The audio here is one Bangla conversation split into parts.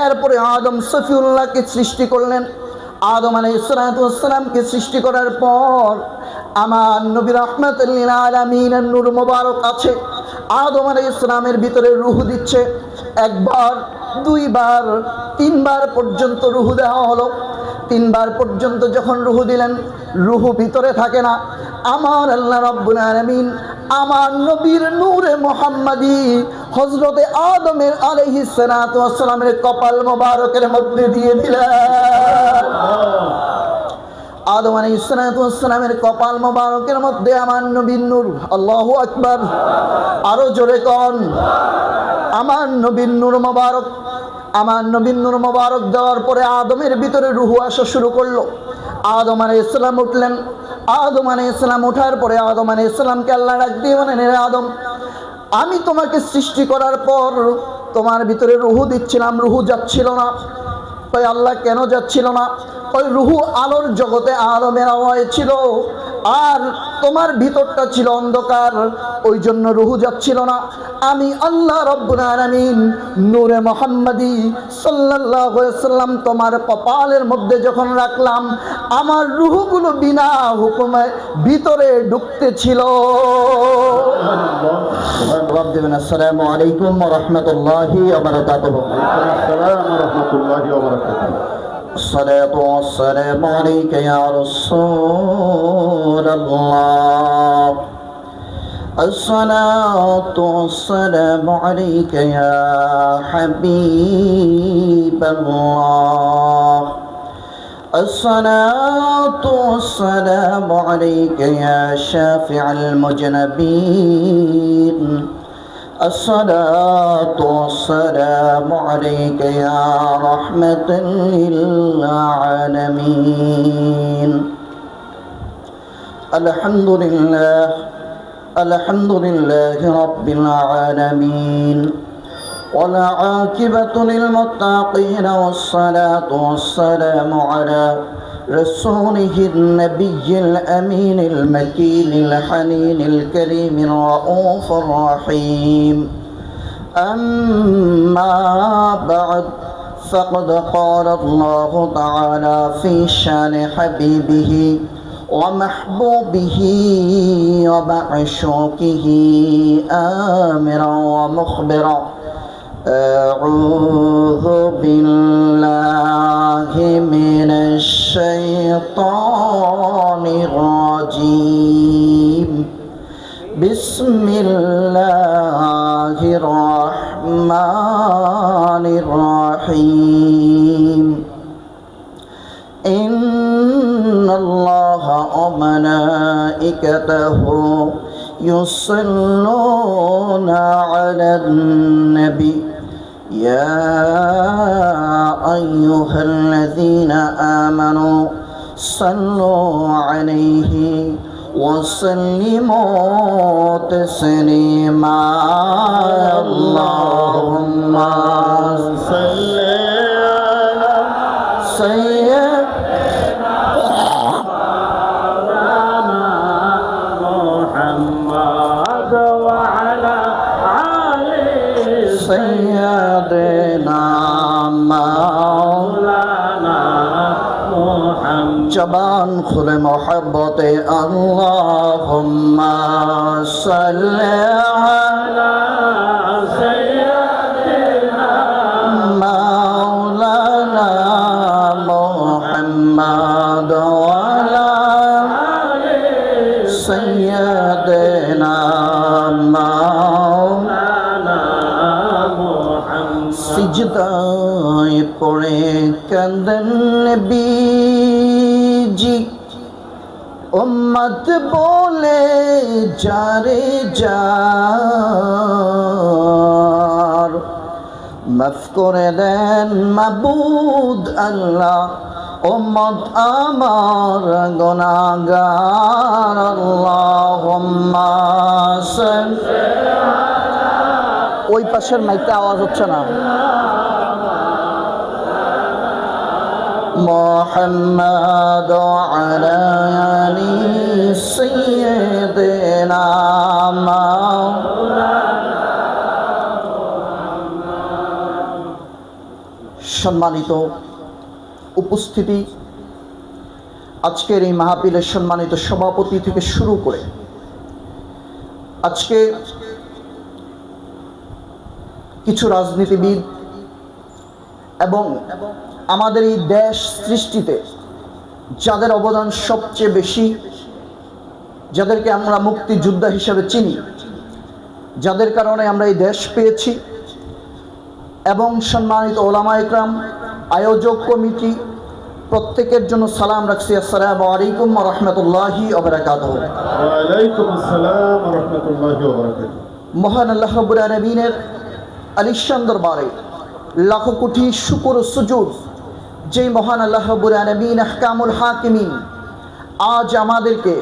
এরপরে আদম সফিউল্লাহকে সৃষ্টি করলেন। আদম আলাইহিসসালামকে সৃষ্টি করার পর আমার নবী রাহমাতুল লিল আলামিনের নূর মোবারক আছে। আদম আলাইহিসসালামের ভিতরে রূহ দিচ্ছে। একবার, দুইবার, তিনবার পর্যন্ত রূহ দেওয়া হলো। তিনবার পর্যন্ত যখন রূহ দিলেন, রূহ ভিতরে থাকে না। আমার আল্লাহ রাব্বুল আলামিন আমার নবীর নূরে মুহাম্মাদি হযরতে আদমের আলাইহিস সালাতু ওয়াস সালামের কপাল মোবারকের মধ্যে দিয়ে দিলেন। আদম আলাইহিস সালাতু ওয়াস সালামের কপাল মোবারকের মধ্যে আমার নবীর নূর। আল্লাহু আকবার, আরো জোরে কোন আমার নবীর নূর মোবারক। আমার নবীর নূর মোবারক দেওয়ার পরে আদমের ভিতরে রূহ আসা শুরু করলো। আদম আলাইহিস সালাম উঠলেন। আদম আলাইহিস সালাম ওঠার পরে আদম আলাইহিস সালামকে আল্লাহ ডাক দিয়ে বলেন, হে আদম, আমি তোমাকে সৃষ্টি করার পর তোমার ভিতরে রূহ দিচ্ছিলাম, রূহ যাচ্ছিল না। কই আল্লাহ কেন যাচ্ছিল না? ওই রূহ আলোর জগতে আদমের আওয়াজ ছিল, আর তোমার ভিতরটা ছিল অন্ধকার, ওই জন্য রূহ যাচ্ছিল না। আমি আল্লাহ রাব্বুল আলামিন নূরে মুহাম্মাদি সাল্লাল্লাহু আলাইহি ওয়াসাল্লাম তোমার কপালের মধ্যে যখন রাখলাম, আমার রূহগুলো বিনা হুকুমে ভিতরে ঢুকতেছিল। আসসালামু আলাইকুম ওয়া রাহমাতুল্লাহি ওয়া বারাকাতুহু। আসসালামু ওয়া রাহমাতুল্লাহি ওয়া বারাকাতুহু। الصلاة والسلام عليك يا رسول الله. الصلاة والسلام عليك يا حبيب الله. الصلاة والسلام عليك يا شافع المذنبين. الصلاة والسلام عليك يا رحمة للعالمين. الحمد لله رب العالمين، والعاقبة للمتقين، والصلاة والسلام على رسوله النبي الأمين المكين الحنين الكريم الرؤوف الرحيم. أما بعد، فقد قال الله تعالى في شان حبيبه ومحبوبه ومعشوقه آمرا ومخبرا: أعوذ بالله من الشيطان الرجيم. بسم الله الرحمن الرحيم. إن الله وملائكته يصلون على النبي يا أيها الذين آمنوا صلوا عليه وسلموا تسليما. اللهم صل على سيدنا محمد وعلى آله سيدنا مولانا محمد. जबान खुले मोहब्बत अल्लाहुम्मा सल्ली على سيدنا मौलाना मुहम्मद वाला सय्यदना مولانا محمد. सिजदाए पड़े कंदन बीजी उम्मत बोले जारे जार মাফ করে দেন মাবুদ আল্লাহ, উম্মত আমার গুনাহগার। আল্লাহুম্মা সাল্লি ওই পাশের মাইকে আওয়াজ হচ্ছে না। মুহাম্মাদ আলা আলি সাইয়্যিদিনা সম্মানিত উপস্থিতি, আজকের এই মাহফিলের সম্মানিত সভাপতি থেকে শুরু করে আজকে কিছু রাজনীতিবিদ এবং আমাদের এই দেশ সৃষ্টিতে যাদের অবদান সবচেয়ে বেশি, যাদেরকে আমরা মুক্তিযোদ্ধা হিসেবে চিনি, যাদের কারণে আমরা এই দেশ পেয়েছি, এবং সম্মানিত ওলামা ইকরাম, আয়োজক কমিটি, প্রত্যেকের জন্য সালাম রাখছি। আসসালামু আলাইকুম ওয়া রাহমাতুল্লাহি ওয়া বারাকাতুহু। ওয়া আলাইকুম আসসালাম ওয়া রাহমাতুল্লাহি ওয়া বারাকাতুহু। মহান আল্লাহ রাব্বুল আলামিনের আলিশান দরবারে লাখো কোটি শুকর ও সুজুদ, যেই মহান আল্লাহ রাব্বুল আলামিন আহকামুল হাকিমিন আজ আমাদেরকে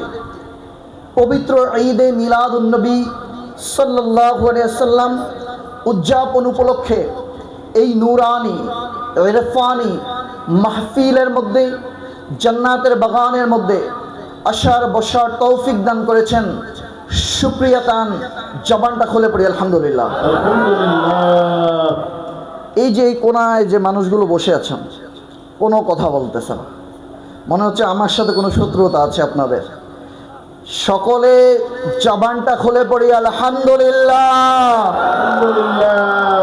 পবিত্র ঈদে মিলাদুন নবী সাল্লাল্লাহু আলাইহি ওয়াসাল্লাম উদযাপন উপলক্ষে এই নূরানি ইরফানি মাহফিলের মধ্যে, জান্নাতের বাগানের মধ্যে আসার বসার তৌফিক দান করেছেন। শুকরিয়া তান, জবানটা খুলে পড়ি আলহামদুলিল্লাহ। আলহামদুলিল্লাহ। এই যে এই কোনায় যে মানুষগুলো বসে আছেন, কোনো কথা বলতেছে না, মনে হচ্ছে আমার সাথে কোনো শত্রুতা আছে আপনাদের। সকলে জবানটা খুলে পড়ি আলহামদুলিল্লাহ। আলহামদুলিল্লাহ।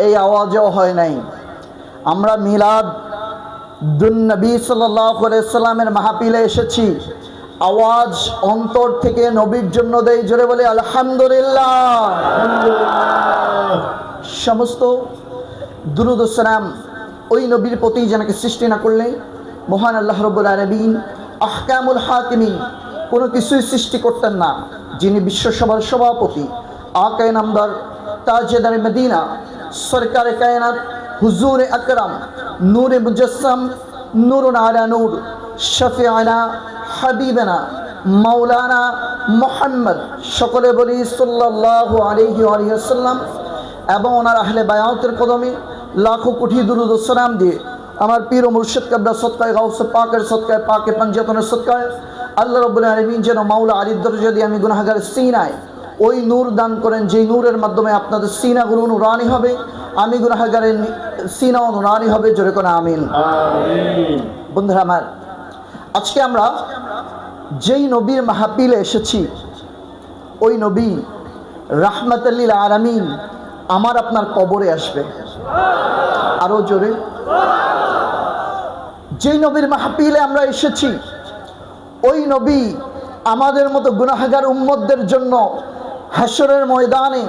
এই আওয়াজও হয় নাই। আমরা মিলাদ নবী সাল্লাল্লাহু আলাইহি সাল্লামের মাহফিলে এসেছি, আওয়াজ অন্তর থেকে নবীর জন্য দেই, জোরে বলে আলহামদুলিল্লাহ। আলহামদুলিল্লাহ। সমস্ত দুরূদ ও সালাম ওই নবীর প্রতি যেনাকে সৃষ্টি না করলে মহান আল্লাহ রাব্বুল আলামিন আহকামুল হাকিমিন কোনো কিছুই সৃষ্টি করতেন না। যিনি বিশ্বসভার সভাপতি, আকায়ে নামদার, তাজেদার মদিনা, সরকারে কায়নাত, হুজুরে আকরাম, নূরে মুজাসসাম, নূরুন আলা নূর, শফিআনা হাবিবানা মাওলানা মুহাম্মদ, সকলে বলি সাল্লাল্লাহু আলাইহি ওয়া সাল্লাম, এবং ওনার আহলে বায়াতের কদমে লাখো কোটি দুরূদ ও সালাম দিয়ে আমার পীর ও মুর্শিদ কাবলা সদকায়ে গাউসে পাকের সদকায়ে পাকে পঞ্জাতনের সদকায়ে আল্লাহ রাব্বুল আলামিন যেন মাওলা আলীর দরজা দিয়ে আমি গুনাহগারের সিনায় ওই নূর দান করেন, যেই নূরের মাধ্যমে আপনাদের সিনাগুলো নুরানি হবে, আমি গুনাহগারের সিনাও নুরানি হবে। জোরে করে আমিন। আমিন। বন্ধুরা আমার, আজকে আমরা যেই নবীর মাহফিলে এসেছি, ওই নবী রাহমাতাল লিল আলামিন আমার আপনার কবরে আসবে। আরো জোরে। যেই নবীর মাহফিলে আমরা এসেছি, ওই নবী আমাদের মতো গুনাহগার উম্মতদের জন্য হাশরের ময়দানে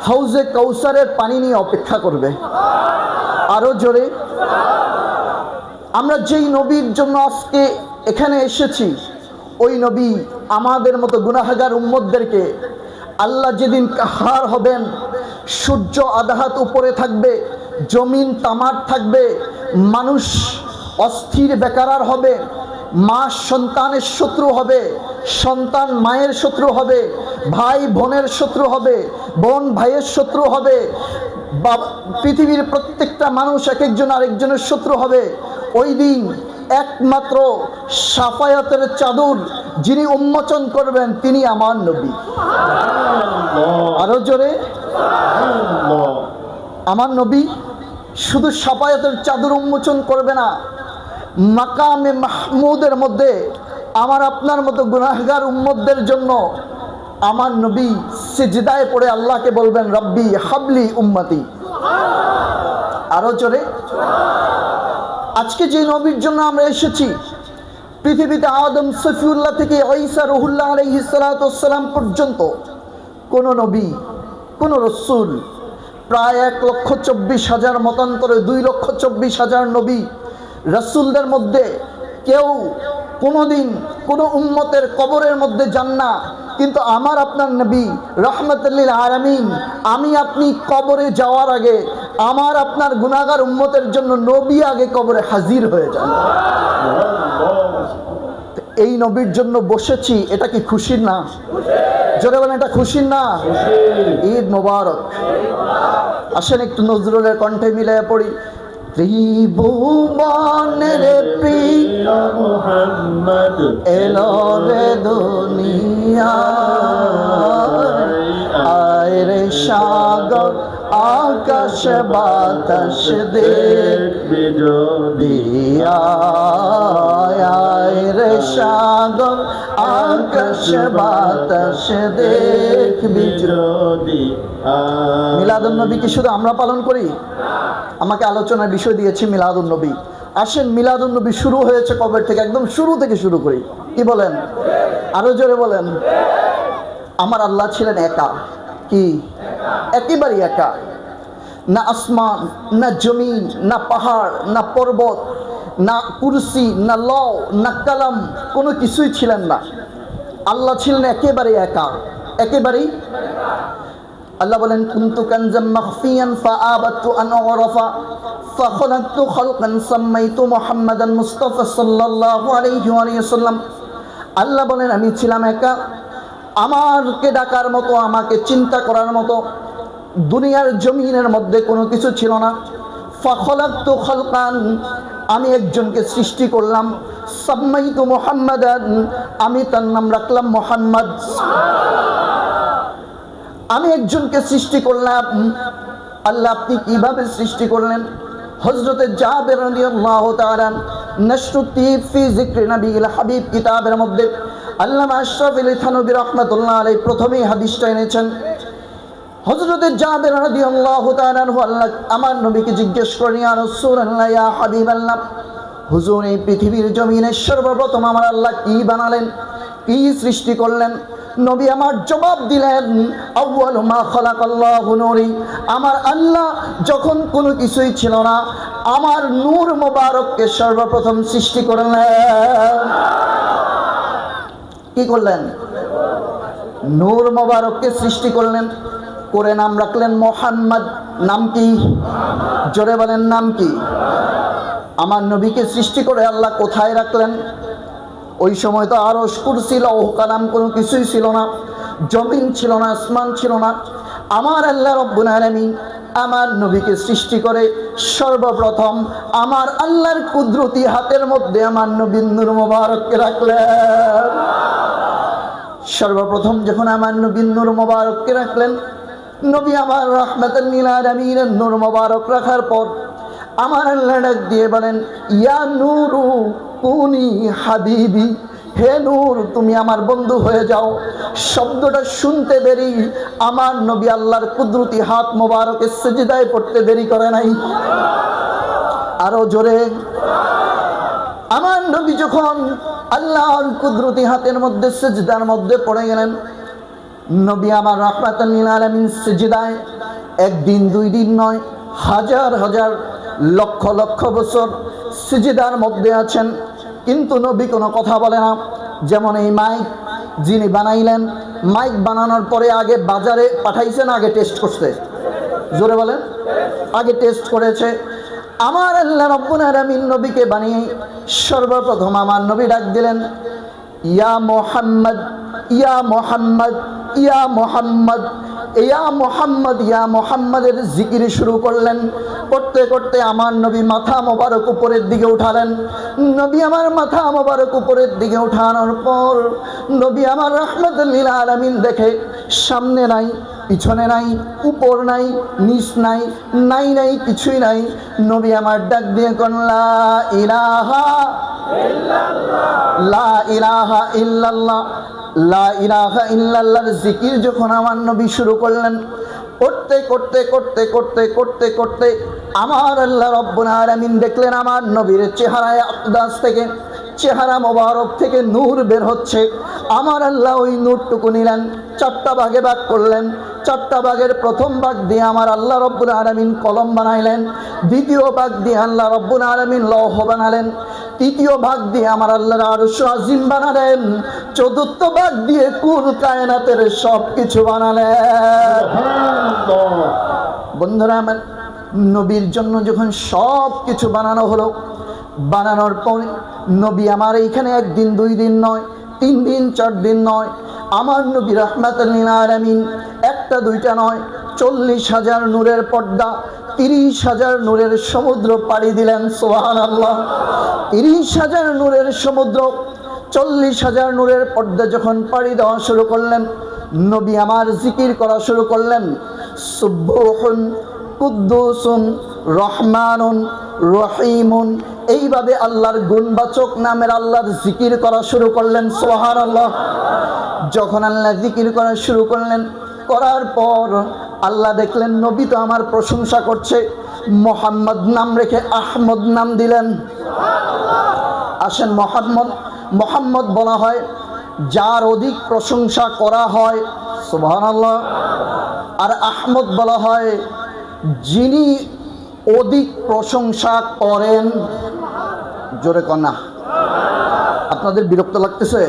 হাউজে কাউসারের পানি নিয়ে অপেক্ষা করবে। আরো জোরে। আমরা যেই নবীর জন্য আজকে এখানে এসেছি, ওই নবী আমাদের মতো গুনাহগার উম্মতদেরকে আল্লাহ যেদিন কাহার হবেন, সূর্য আধা হাত উপরে থাকবে, জমিন তামার থাকবে, মানুষ অস্থির বেকারার হবে, মা সন্তানের শত্রু হবে, সন্তান মায়ের শত্রু হবে, ভাই বোনের শত্রু হবে, বোন ভাইয়ের শত্রু হবে, পৃথিবীর প্রত্যেকটা মানুষ এক একজন আরেকজনের শত্রু হবে। ওই দিন একমাত্র সাফায়াতের চাদর যিনি উন্মোচন করবেন তিনি আমার নবী। আরো জোরে। আমার নবী শুধু সাফায়াতের চাদর উন্মোচন করবে না, মাকামে মাহমুদের মধ্যে আমার আপনার মতো গুনাহগার উম্মতদের জন্য আমার নবী সিজদায় পড়ে আল্লাহকে বলবেন, রব্বি হাবলি উম্মতি। আরো জোরে। আজকে যে নবীর জন্য আমরা এসেছি, পৃথিবীতে আদম সফিউল্লাহ থেকে ঈসা রুহুল্লাহ আলাইহিস সালাতু ওয়াস সালাম পর্যন্ত কোন নবী, কোন রাসূল, প্রায় 1,24,000 মতান্তরে 2,24,000 নবী রাসূলদের মধ্যে কেউ কোনোদিন কোনো উম্মতের কবরের মধ্যে যান না। কিন্তু আমার আপনার নবী রাহমাতুল লিল আলামিন, আমি আপনি কবরে যাওয়ার আগে আমার আপনার গুনাহগার উম্মতের জন্য নবী আগে কবরে হাজির হয়ে যান। এই নবীর জন্য বসেছি, এটা কি খুশির না? জোরে বলেন, এটা খুশির না? ঈদ মোবারক। আসেন একটু নজরুলের কণ্ঠে মিলিয়ে পড়ি। ত্রিভুবনের প্রিয় মুহাম্মদ এলো রে দুনিয়ায়, আয় রে সাগর আকাশ বাতাস দেখবি যদি আয় রে সাগর আকাশ বাতাস দেখবি যদি মিলাদুন নবী কি শুধু আমরা পালন করি? আমাকে আলোচনার বিষয় দিয়েছে মিলাদুন নবী। আসেন মিলাদুন নবী শুরু হয়েছে কবে থেকে, একদম শুরু থেকে শুরু করি। কি বলেন? আরো জোরে বলেন। আমার আল্লাহ ছিলেন একা। কি? একেবারে একা। না আসমান, না জমিন, না পাহাড়, না পর্বত, না কুরসি, না লও, না কালাম, কোনো কিছুই ছিলেন না। আল্লাহ ছিলেন একেবারে একা, একেবারেই। আল্লাহ বলেন কুনতু কানজাম মাখফিয়ান ফাআবাতু আন উরাফা ফাখলাকতু খালকান সাম্মাইতু মুহাম্মাদান মুস্তাফা সাল্লাল্লাহু আলাইহি ওয়াসাল্লাম। আল্লাহ বলেন আমি ছিলাম একা, আমাকে ডাকার মতো, আমাকে চিন্তা করার মতো দুনিয়ার জমিনের মধ্যে কোনো কিছু ছিল না। ফাখলাকতু খালকান, আমি একজনকে সৃষ্টি করলাম। সাম্মাইতু মুহাম্মাদান, আমি তার নাম রাখলাম মুহাম্মদ। আমি একজনকে সৃষ্টি করলাম। আল্লাহ আপনি কিভাবে সৃষ্টি করলেন? হযরতে জাবের রাদিয়াল্লাহু তাআলা নাশরুদ্দিন ফি যিকরি নবিল হাবিব কিতাবের মধ্যে আল্লামা আশরাফ আলী থানভী রাহমাতুল্লাহ আলাইহি প্রথমেই হাদিসটা এনেছেন। হযরতে জাবের রাদিয়াল্লাহু তাআলা আল্লাহ আমার নবীকে জিজ্ঞেস করেন, ইয়া রাসূলুল্লাহ, ইয়া হাবিবাল্লাহ, হুজুর এই পৃথিবীর জমিনে সর্বপ্রথম আমার আল্লাহ কি বানালেন, কি সৃষ্টি করলেন? নবী আমার জবাব দিলেন, আউয়ালু মা খালাকাল্লাহু নূরি, আমার আল্লাহ যখন কোনো কিছুই ছিল না, আমার নূর মোবারককে সর্বপ্রথম সৃষ্টি করলেন। কি করলেন? নূর মোবারককে সৃষ্টি করলেন, করে নাম রাখলেন মুহাম্মদ। নাম কি? জোরে বলেন, নাম কি? আমার নবীকে সৃষ্টি করে আল্লাহ কোথায় রাখলেন? ওই সময় তো আরশ, কুরসি, লৌহ কালাম কোনো কিছুই ছিল না, জমিন ছিল না, আসমান ছিল না। আমার আল্লাহ রব্বুল আলামিন আমার নবীকে সৃষ্টি করে সর্বপ্রথম আমার আল্লাহর কুদরতি হাতের মধ্যে আমার নবীর নূর মোবারককে রাখলেন। সর্বপ্রথম যখন আমার নবীর নূর মোবারককে রাখলেন, নবী আমার রাহমাতাল লিল আলামিনের নূর মোবারক রাখার পর আমার আল্লাহ ডাক দিয়ে বলেন, ইয়া নূরু কুনি হাবিবি, হে নূর তুমি আমার বন্ধু হয়ে যাও। শব্দটা শুনতে দেরি, আমার নবী আল্লাহর কুদরতি হাত মোবারকে সিজদায় পড়তে দেরি করে নাই। আরো জোরে। আমার নবী যখন আল্লাহর কুদরতি হাতের মধ্যে সিজদার মধ্যে পড়ে গেলেন, নবী আমার রাহমাতাল লিল আলামিন সিজদায় একদিন দুই দিন নয়, হাজার হাজার লক্ষ লক্ষ বছর সিজদার মধ্যে আছেন, কিন্তু নবী কোনো কথা বলে না। যেমন এই মাইক যিনি বানাইলেন, মাইক বানানোর পরে আগে বাজারে পাঠাইছেন, আগে টেস্ট করছে। জোরে বলেন, আগে টেস্ট করেছে। আমার আল্লাহ রব্বুল আলামিন নবীকে বানিয়ে সর্বপ্রথম আমার নবী ডাক দিলেন, ইয়া মুহাম্মদ, ইয়া মুহাম্মদ, ইয়া মুহাম্মদ, ইয়া মুহাম্মদ, ইয়া মুহাম্মদের জিকির শুরু করলেন। করতে করতে আমার নবী মাথা মোবারক উপরের দিকে উঠালেন। নবী আমার মাথা মোবারক উপরের দিকে উঠানোর পর নবী আমার রাহমাতুল লিল আলামিন দেখে সামনে নাই, পিছনে নাই, উপর নাই, নিচ নাই, নাই নাই, কিছুই নাই। নবী আমার ডাক দিয়ে কোন লা ইলাহা ইল্লাল্লাহ, লা ইলাহা ইল্লাল্লাহ, লা ইলাহা ইল্লাল্লাহর জিকির যখন আমার নবী শুরু করলেন, করতে করতে করতে করতে করতে করতে আমার আল্লাহ রব্বুল আলামিন দেখলেন আমার নবীর চেহারায় আকদাস থেকে, চেহারা মোবারক থেকে নূর বের হচ্ছে। আমার আল্লাহ ওই নূরটুকু নিলেন, চারটা ভাগে ভাগ করলেন। চারটা ভাগের প্রথম ভাগ দিয়ে আমার আল্লাহ রব্বুল আলামিন কলম বানাইলেন, দ্বিতীয় ভাগ দিয়ে আল্লাহ রব্বুল আলামিন লৌহ বানালেন, তৃতীয় ভাগ দিয়ে আমার আল্লাহর আরশ আজিম বানালেন, চতুর্থ ভাগ দিয়ে কুল কায়নাতের সব কিছু বানালেন। বন্ধুরা আমার, নবীর জন্য যখন সব কিছু বানানো হলো, বানানোর পর নবী আমার এইখানে একদিন দুই দিন নয়, 3 দিন 4 দিন নয়, আমার নবী রাহমাতুল লিল আলামিন একটা দুইটা নয়, 40,000 নূরের পর্দা, 30,000 নূরের সমুদ্র পাড়ি দিলেন। সুবহানাল্লাহ। 30,000 নূরের সমুদ্র, 40,000 নূরের পর্দা যখন পাড়ি দেওয়া শুরু করলেন, নবী আমার জিকির করা শুরু করলেন। সুবহুন কুদ্দুসুন রহমানুন রহিমুন, এইভাবে আল্লাহর গুণবাচক নামের আল্লাহর জিকির করা শুরু করলেন। সুবহানাল্লাহ। যখন আল্লাহ জিকির করা শুরু করলেন, করার পর আল্লাহ দেখলেন নবী তো আমার প্রশংসা করছে, মোহাম্মদ নাম রেখে আহমদ নাম দিলেন। আসেন, মোহাম্মদ বলা হয় যার অধিক প্রশংসা করা হয়, সুবহানাল্লাহ। আর আহমদ বলা হয় যিনি অধিক প্রশংসা করেন। জোরে কন্যা, আপনাদের বিরক্ত লাগতেছে?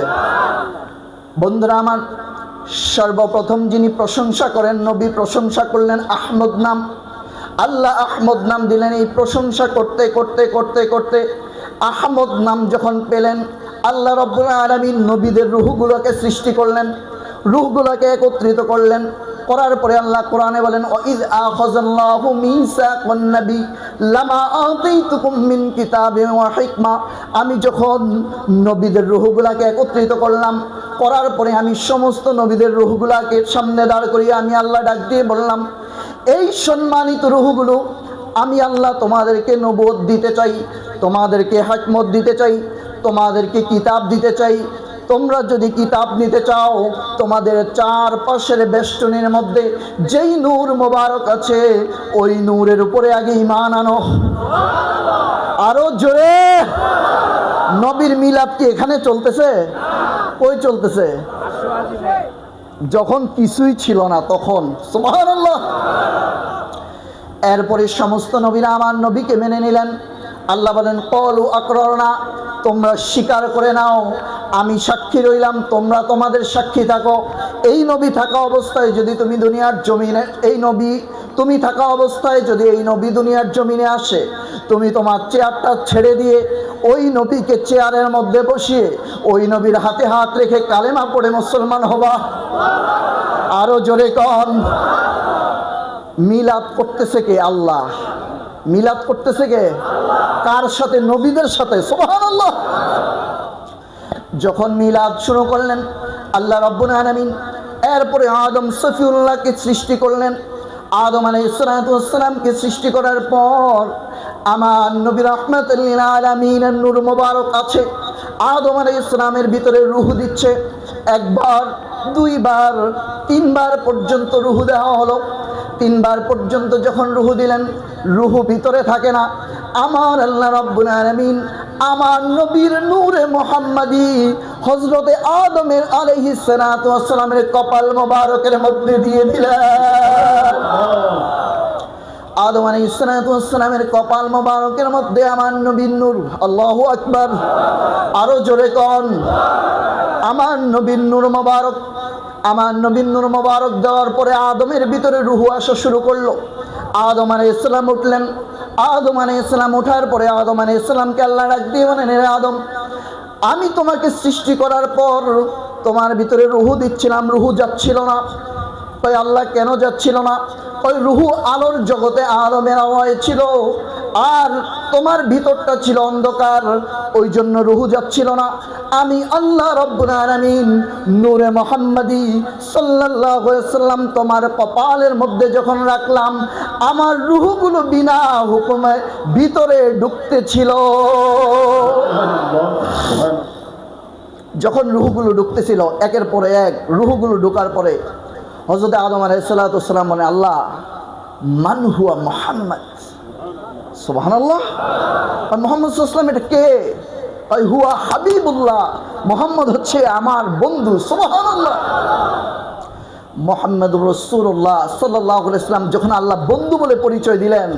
বন্ধুরা আমার, সর্বপ্রথম যিনি প্রশংসা করেন, নবী প্রশংসা করলেন আহমদ নাম, আল্লাহ আহমদ নাম দিলেন। এই প্রশংসা করতে করতে করতে করতে আহমদ নাম যখন পেলেন, আল্লাহ রাব্বুল আলামিন নবীদের রূহগুলোকে সৃষ্টি করলেন, রূহগুলোকে একত্রিত করলেন। করার পরে আল্লাহ কোরআনে বলেন, ওয়াইজ আখাযাল্লাহু মিসাকান নবী লামা আতাইতুকুম মিন কিতাবিন ওয়া হিকমা। আমি যখন নবীদের রূহগুলোকে একত্রিত করলাম, করার পরে আমি সমস্ত নবীদের রূহগুলোকে সামনে দাঁড় করিয়ে আমি আল্লাহ ডাক দিয়ে বললাম, এই সম্মানিত রূহগুলো, আমি আল্লাহ তোমাদেরকে নবুয়ত দিতে চাই, তোমাদেরকে হিকমত দিতে চাই, তোমাদেরকে কিতাব দিতে চাই। তোমরা যদি কিতাব নিতে চাও, তোমাদের চারপাশের বেষ্টনীর মধ্যে যেই নূর মোবারক আছে, ওই নূরের উপরে আগে ঈমান আনো। আরো জোরে। নবীর মিলাদ কি এখানে চলতেছে? কই চলতেছে? যখন কিছুই ছিল না তখন। সুবহানাল্লাহ। এরপরে সমস্ত নবীরা আমার নবীকে মেনে নিলেন। আল্লাহ বলেন, ক্বালু আকরারনা, তোমরা স্বীকার করে নাও, আমি সাক্ষী রইলাম, তোমরা তোমাদের সাক্ষী থাকো। এই নবী থাকা অবস্থায় যদি তুমি দুনিয়ার জমিনে, এই নবী তুমি থাকা অবস্থায় যদি এই নবী দুনিয়ার জমিনে আসে, তুমি তোমার চেয়ারটা ছেড়ে দিয়ে ওই নবীকে চেয়ারের মধ্যে বসিয়ে ওই নবীর হাতে হাত রেখে কালেমা পড়ে মুসলমান হবা। আরো জোরে কন। মিলাদ করতেছে কে? আল্লাহ। মিলাদ করতেছে কে? কার সাথে? নবীদের সাথে। সুবহানাল্লাহ। যখন মিলাদ শুরু করলেন আল্লাহ রাব্বুল আলামিন, এরপরে আদম সফিউল্লাহকে সৃষ্টি করলেন। আদম আলাইহিস সালামকে সৃষ্টি করার পর আমার নবী রাহমাতুল লিল আলামিনের নূর মোবারক আছে, আদম আলাইহিস সালামের ভিতরে রূহ দিচ্ছে। একবার, দুইবার, তিনবার পর্যন্ত রূহ দেওয়া হলো। তিনবার পর্যন্ত যখন রূহ দিলেন, রূহ ভিতরে থাকে না। আমার আল্লাহ রাব্বুল আলামিন আমার নবীর নূরে মুহাম্মাদি হযরতে আদমের আলাইহিস সালাতু ওয়াস সালামের কপাল মোবারকের মধ্যে দিয়ে দিলেন। আদম আলাইহিস সালাতু ওয়াস সালামের কপাল মোবারকের মধ্যে আমার নবীর নূর। আল্লাহু আকবার। আরো জোরে কন। আমার নবীর নূর মোবারক, আমার নবীর নূর মোবারক দেওয়ার পরে আদমের ভিতরে রূহ আসা শুরু করলো। আদম আলাইহিস সালাম উঠলেন। আদম আলাইহিস সালাম ওঠার পরে আদম আলাইহিস সালামকে আল্লাহ ডাক দিয়ে বলেন, হে আদম, আমি তোমাকে সৃষ্টি করার পর তোমার ভিতরে রূহ দিচ্ছিলাম, রূহ যাচ্ছিল না। তাই আল্লাহ কেন যাচ্ছিল না? ওই রূহ আলোর জগতে আদমের আওয়াজ ছিল, আর তোমার ভিতরটা ছিল অন্ধকার, ওই জন্য রূহ যাচ্ছিল না। আমি আল্লাহ রাব্বুল আলামিন নূরে মুহাম্মাদি সাল্লাল্লাহু আলাইহি ওয়াসাল্লাম তোমার কপালের মধ্যে যখন রাখলাম, আমার রূহগুলো বিনা হুকুমে ভিতরে ঢুকতেছিল। যখন রূহগুলো ঢুকতেছিল, একের পরে এক রূহগুলো ঢোকার পরে হযরত আদম আলাইহিস সালাতু ওয়াস সালাম বলেন, আল্লাহ, মান হুয়া মুহাম্মদ? সুবহানাল্লাহ। আর মুহাম্মদ সাল্লাল্লাহু আলাইহি ওয়াসাল্লাম এটা কে? ওই হুয়া হাবিবুল্লাহ, মুহাম্মদ হচ্ছে আমার বন্ধু। সুবহানাল্লাহ। মুহাম্মদুর রাসূলুল্লাহ সাল্লাল্লাহু আলাইহি ওয়াসাল্লাম যখন আল্লাহ বন্ধু বলে পরিচয় দিলেন,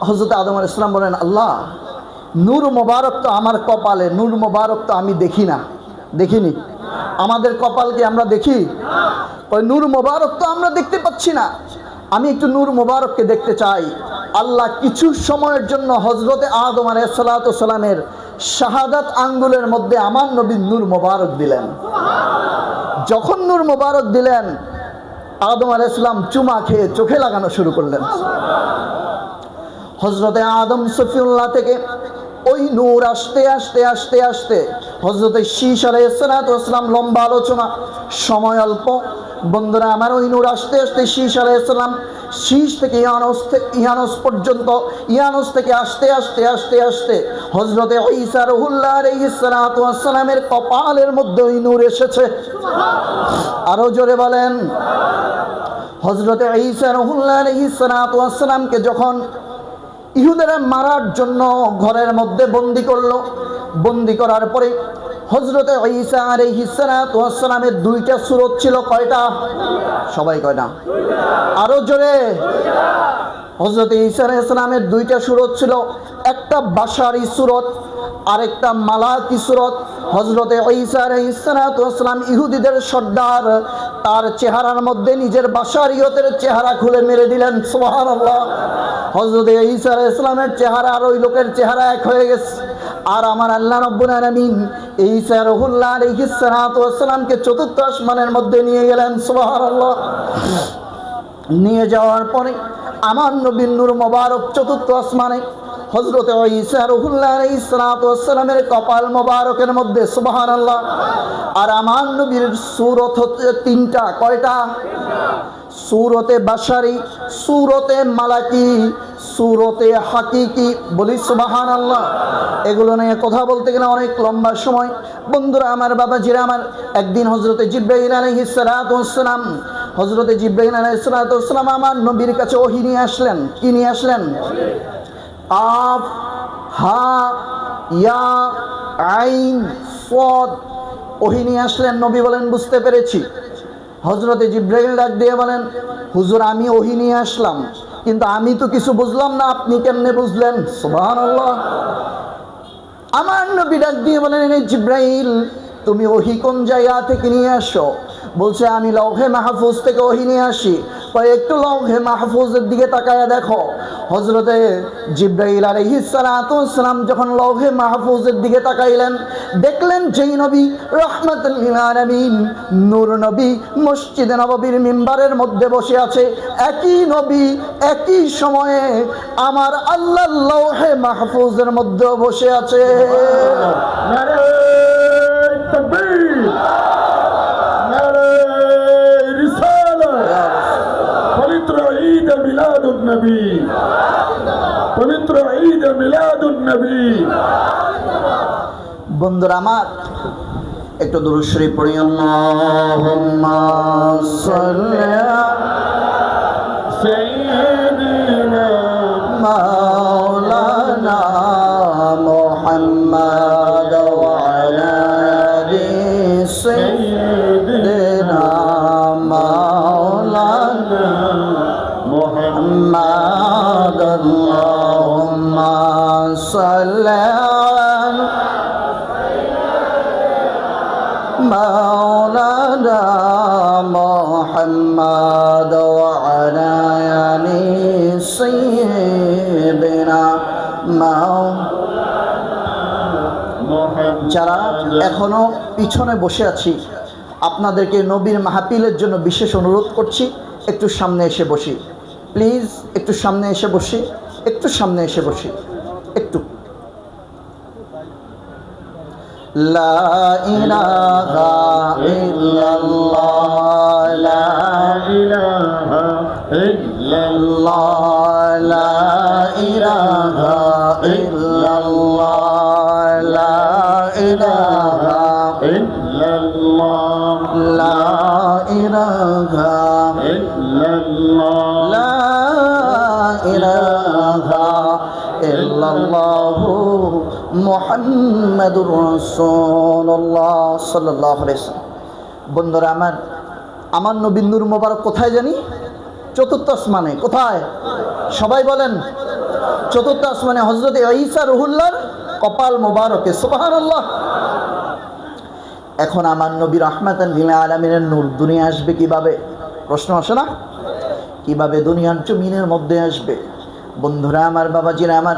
হযরত আদম আলাইহিস সালাম বলেন, আল্লাহ, নূর মোবারক তো আমার কপালে, নূর মোবারক তো আমি দেখি না, দেখিনি। আমাদের কপালকে আমরা দেখি? ওই নূর মোবারক তো আমরা দেখতে পাচ্ছি না। আমি একটু নূর মোবারককে দেখতে চাই। আল্লাহ কিছু সময়ের জন্য হযরতে আদম আলাইহিস সালাতু ওয়াস সালামের শাহাদাত আঙ্গুলের মধ্যে আমার নবী নূর মোবারক দিলেন। যখন নূর মোবারক দিলেন, আদম আলাইহিস সালাম চুমা খেয়ে চোখে লাগানো শুরু করলেন। হযরতে আদম সফিউল্লাহ থেকে ওই নূর আসতে আসতে আসতে আসতে হযরতে শীশ আলাইহিস সালাতু ওয়াস সালাম, লম্বা আলোচনা, সময় অল্প, বন্ধুরা আমার, ওই নূর আস্তে আস্তে শীষ আলাইহিসসালাম, শীষ থেকে ইয়ানুস পর্যন্ত, ইয়ানুস থেকে আস্তে আস্তে আস্তে আস্তে হযরতে ঈসা রুহুল্লাহ আলাইহিস সালাতু ওয়াস সালামের কপালের মধ্যে ওই নূর এসেছে। আরো জোরে বলেন। হযরতে ঈসা রুহুল্লাহ আলাইহিস সালাতু ওয়াস সালামকে যখন ইহুদিরা মারার জন্য ঘরের মধ্যে বন্দি করলো, বন্দি করার পরে হযরতে ঈসা আলাইহিস সালাতু ওয়াস সালামের দুইটা সূরত ছিল। কয়টা? সবাই কয়টা? আরো জোরে। হযরতে ঈসা আলাইহিস সালামের দুইটা সূরত ছিল, একটা বাশারি সূরত, আরেকটা মালাকি সূরত। হযরতে ঈসা আলাইহিস সালাতু ওয়াস সালাম ইহুদিদের সর্দার, তার চেহারার মধ্যে নিজের বাশারিয়তের চেহারা খুলে মেরে দিলেন। সুবহানাল্লাহ। হযরতে ঈসা আলাইহিস সালামের চেহারা আর ওই লোকের চেহারা এক হয়ে গেছে। আর আমার আল্লাহ রাব্বুল আলামিন ঈসা রুহুল্লাহ আলাইহিস সালাতু ওয়াস সালামকে চতুর্থ আসমানের মধ্যে নিয়ে গেলেন। সুবহানাল্লাহ। নিয়ে যাওয়ার পরে আমার নবীর নূর মোবারক চতুর্থ আসমানে হযরতে ঈসা রুহুল্লাহ আলাইহিস সালাতু ওয়াস সালামের কপাল মোবারকের মধ্যে। সুবহানাল্লাহ। আর আমার নবীর সূরত হচ্ছে তিনটা। কয়টা? সূরতে বাশারি, সূরতে মালাকি, সূরতে হাকিকি। বলি সুবহানাল্লাহ। এগুলো নিয়ে কথা বলতে গেলে অনেক লম্বা সময়। বন্ধুরা আমার, বাবাজিরা আমার, একদিন হযরতে জিবরাইল আলাইহিস সালাতু ওয়াস সালাম, হযরতে জিবরাইল আলাইহিস সালাতু ওয়াস সালাম আমার নবীর কাছে ওহী নিয়ে আসলেন। কি নিয়ে আসলেন? কাফ, হা, ইয়া, আইন, সাদ, ওহী নিয়ে আসলেন। নবী বলেন, বুঝতে পেরেছি। হযরতে জিবরাইল ডাক দিয়ে বলেন, হুজুর আমি ওহী নিয়ে আসলাম, কিন্তু আমি তো কিছু বুঝলাম না, আপনি কেমনে বুঝলেন? সুবহানাল্লাহ। আমার নবী ডাক দিয়ে বলেন, এই জিবরাইল, তুমি ওহী কোন জায়গা থেকে নিয়ে আসো? বলছে, আমি লৌহে মাহফুজ থেকে ওহী নিয়ে আসি। একটু লৌহে মাহফুজের দিকে তাকায়া দেখো। হযরতে জিবরাইল আলাইহিস সালাতু ওয়াস সালাম যখন লৌহে মাহফুজের দিকে তাকাইলেন, দেখলেন যেই নবী রাহমাতুল লিল আলামিন, নূর নবী মসজিদে নববীর মিম্বারের মধ্যে বসে আছে, একই নবী একই সময়ে আমার আল্লাহর লৌহে মাহফুজের মধ্যে বসে আছে। নারে তাকবীর, নারে রিসালাত। পবিত্র ঈদ মিলাদুন নবী, পবিত্র ঈদ মিলাদুন নবী। বন্ধুরা আমার, একটু দুরূদ শরীফ পড়ি। আল্লাহুম্মা সাল্লি আলা সাইয়্যিদিনা মাওলানা মুহাম্মাদ ওয়া আলা আলি সাইয়্যিদিনা মাওলানা মুহাম্মাদ। আল্লাহুম্মা সাল্লি আলা মাওলানা মুহাম্মাদ ওয়া আলা আলি সাইয়্যিদিনা মাওলানা। যারা এখনো পিছনে বসে আছি, আপনাদেরকে নবীর মাহফিলের জন্য বিশেষ অনুরোধ করছি, একটু সামনে এসে বসি প্লিজ, একটু সামনে এসে বসি, একটু সামনে এসে বসি, একটু। লা ইলাহা ইল্লাল্লাহ, লা ইলাহা ইল্লাল্লাহ, লা ইলাহা ইল্লাল্লাহ, লা ইলাহা ইল্লাল্লাহ, লা ইলাহা ইল্লাল্লাহ, লা ইলাহা ইল্লাল্লাহু মুহাম্মাদুর রাসূলুল্লাহ সাল্লাল্লাহু আলাইহি ওয়াসাল্লাম। বন্ধুরা আমার, আমার নবীর নূর মোবারক কোথায় জানি? চতুর্থ আসমানে। কোথায়? সবাই বলেন। চতুর্থ আসমানে হযরতে ঈসা রুহুল্লাহর কপাল মোবারকে। সুবহানাল্লাহ। এখন আমার নবী রাহমাতাল লিল আলামিনের নূর দুনিয়া আসবে কিভাবে? প্রশ্ন আসে না? কিভাবে দুনিয়ার জমিনের মধ্যে আসবে? বন্ধুরা আমার, বাবাজিরা আমার,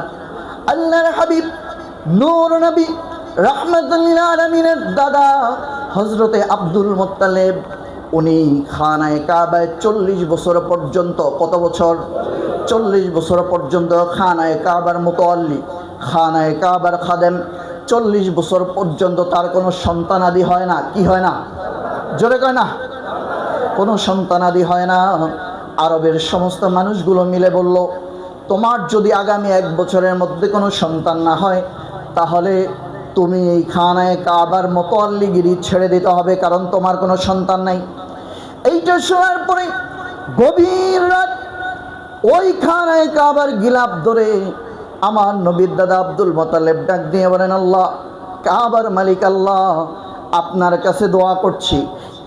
আল্লাহর হাবিব নূর নবী রাহমাতুল লিল আলামিনের দাদা হযরতে আব্দুল মুত্তালিব, উনি খানায়ে কাবায় 40 বছর পর্যন্ত, কত বছর? 40 বছর পর্যন্ত খানায়ে কাবার মুতাওয়াল্লি, খানায়ে কাবার খাদেম। 40 বছর পর্যন্ত তার কোনো সন্তানাদি হয় না। কি হয় না? জোরে কয় না? কোনো সন্তানাদি হয় না। আরবের সমস্ত মানুষগুলো মিলে বলল, তোমার যদি আগামী 1 বছরের মধ্যে কোনো সন্তান না হয়, তাহলে তুমি এই খানায়ে কাবার মোতাল্লিগিরি ছেড়ে দিতে হবে, কারণ তোমার কোনো সন্তান নাই। এইটা শোনার পরে গভীর রাত ওই খানায়ে কাবার গিলাফ ধরে আমার নবীর দাদা আব্দুল মোতালেব ডাক দিয়ে বলেন, আল্লাহ, কাবার মালিক আল্লাহ, আপনার কাছে দোয়া করছি,